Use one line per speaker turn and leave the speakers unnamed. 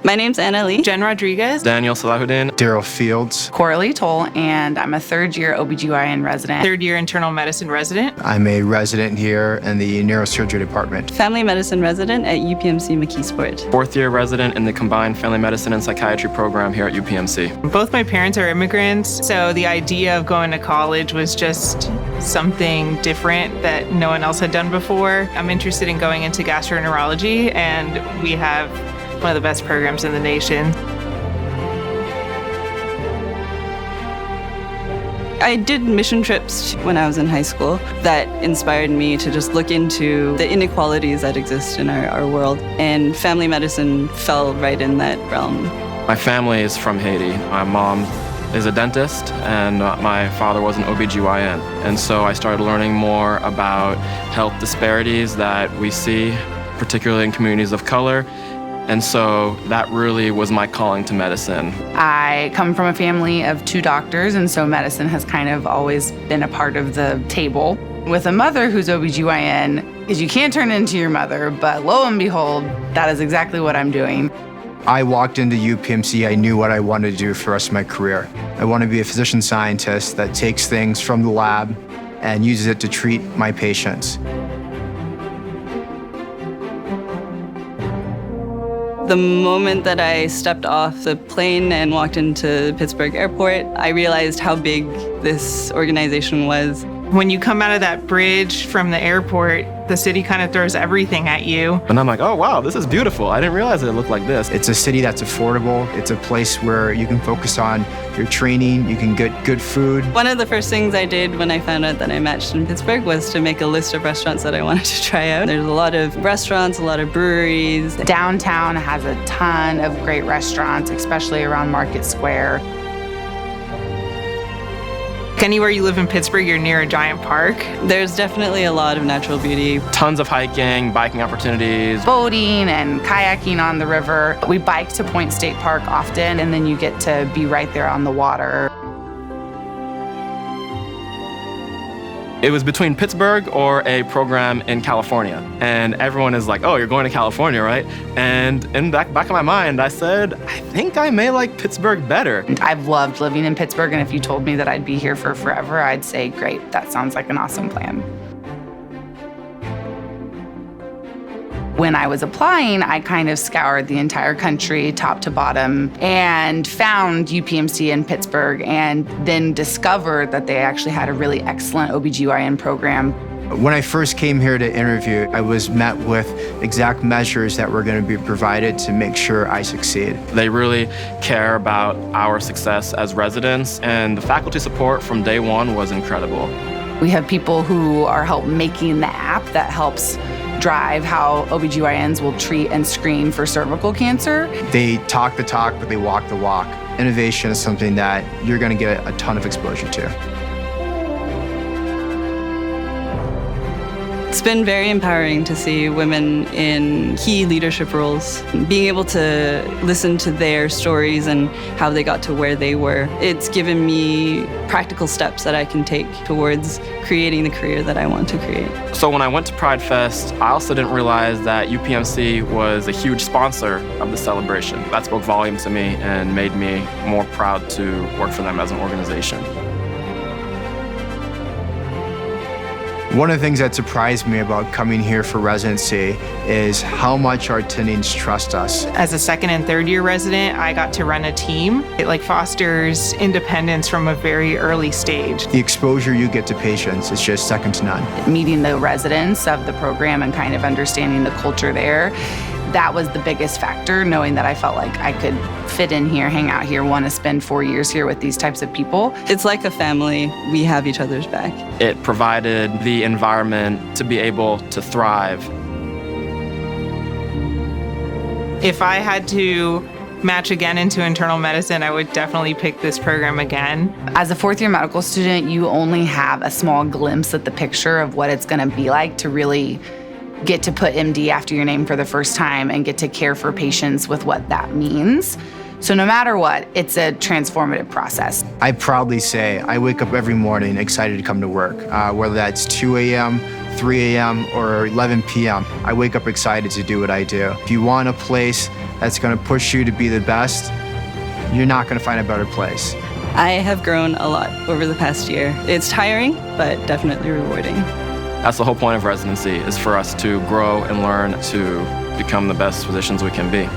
My name's Anna Lee.
Jen Rodriguez.
Daniel Salahuddin.
Daryl Fields.
Coralie Toll, and I'm a third-year OBGYN resident.
Third-year internal medicine resident.
I'm a resident here in the neurosurgery department.
Family medicine resident at UPMC McKeesport.
Fourth-year resident in the combined family medicine and psychiatry program here at UPMC.
Both my parents are immigrants, so the idea of going to college was just something different that no one else had done before. I'm interested in going into gastroenterology, and we have one of the best programs in the nation.
I did mission trips when I was in high school that inspired me to just look into the inequalities that exist in our world, and family medicine fell right in that realm.
My family is from Haiti. My mom is a dentist, and my father was an OBGYN. And so I started learning more about health disparities that we see, particularly in communities of color. And so that really was my calling to medicine.
I come from a family of 2 doctors, and so medicine has kind of always been a part of the table. With a mother who's OBGYN, is you can't turn into your mother, but lo and behold, that is exactly what I'm doing.
I walked into UPMC, I knew what I wanted to do for the rest of my career. I want to be a physician scientist that takes things from the lab and uses it to treat my patients.
The moment that I stepped off the plane and walked into Pittsburgh airport, I realized how big this organization was.
When you come out of that bridge from the airport, the city kind of throws everything at you.
And I'm like, oh wow, this is beautiful. I didn't realize it looked like this.
It's a city that's affordable. It's a place where you can focus on your training, you can get good food.
One of the first things I did when I found out that I matched in Pittsburgh was to make a list of restaurants that I wanted to try out. There's a lot of restaurants, a lot of breweries.
Downtown has a ton of great restaurants, especially around Market Square.
Anywhere you live in Pittsburgh, you're near a giant park.
There's definitely a lot of natural beauty.
Tons of hiking, biking opportunities.
Boating and kayaking on the river. We bike to Point State Park often, and then you get to be right there on the water.
It was between Pittsburgh or a program in California. And everyone is like, oh, you're going to California, right? And in the back of my mind, I said, I think I may like Pittsburgh better.
I've loved living in Pittsburgh, and if you told me that I'd be here for forever, I'd say, great, that sounds like an awesome plan. When I was applying, I kind of scoured the entire country, top to bottom, and found UPMC in Pittsburgh, and then discovered that they actually had a really excellent OBGYN program.
When I first came here to interview, I was met with exact measures that were going to be provided to make sure I succeed.
They really care about our success as residents, and the faculty support from day one was incredible.
We have people who are help making the app that helps drive how OBGYNs will treat and screen for cervical cancer.
They talk the talk, but they walk the walk. Innovation is something that you're going to get a ton of exposure to.
It's been very empowering to see women in key leadership roles. Being able to listen to their stories and how they got to where they were, it's given me practical steps that I can take towards creating the career that I want to create.
So when I went to Pride Fest, I also didn't realize that UPMC was a huge sponsor of the celebration. That spoke volume to me and made me more proud to work for them as an organization.
One of the things that surprised me about coming here for residency is how much our attendings trust us.
As a second and third year resident, I got to run a team. It fosters independence from a very early stage.
The exposure you get to patients is just second to none.
Meeting the residents of the program and kind of understanding the culture there, that was the biggest factor, knowing that I felt like I could fit in here, hang out here, want to spend 4 years here with these types of people.
It's like a family. We have each other's back.
It provided the environment to be able to thrive.
If I had to match again into internal medicine, I would definitely pick this program again.
As a fourth-year medical student, you only have a small glimpse at the picture of what it's going to be like to really get to put MD after your name for the first time and get to care for patients with what that means. So no matter what, it's a transformative process.
I proudly say I wake up every morning excited to come to work, whether that's 2 a.m., 3 a.m., or 11 p.m. I wake up excited to do what I do. If you want a place that's going to push you to be the best, you're not going to find a better place.
I have grown a lot over the past year. It's tiring, but definitely rewarding.
That's the whole point of residency, is for us to grow and learn to become the best physicians we can be.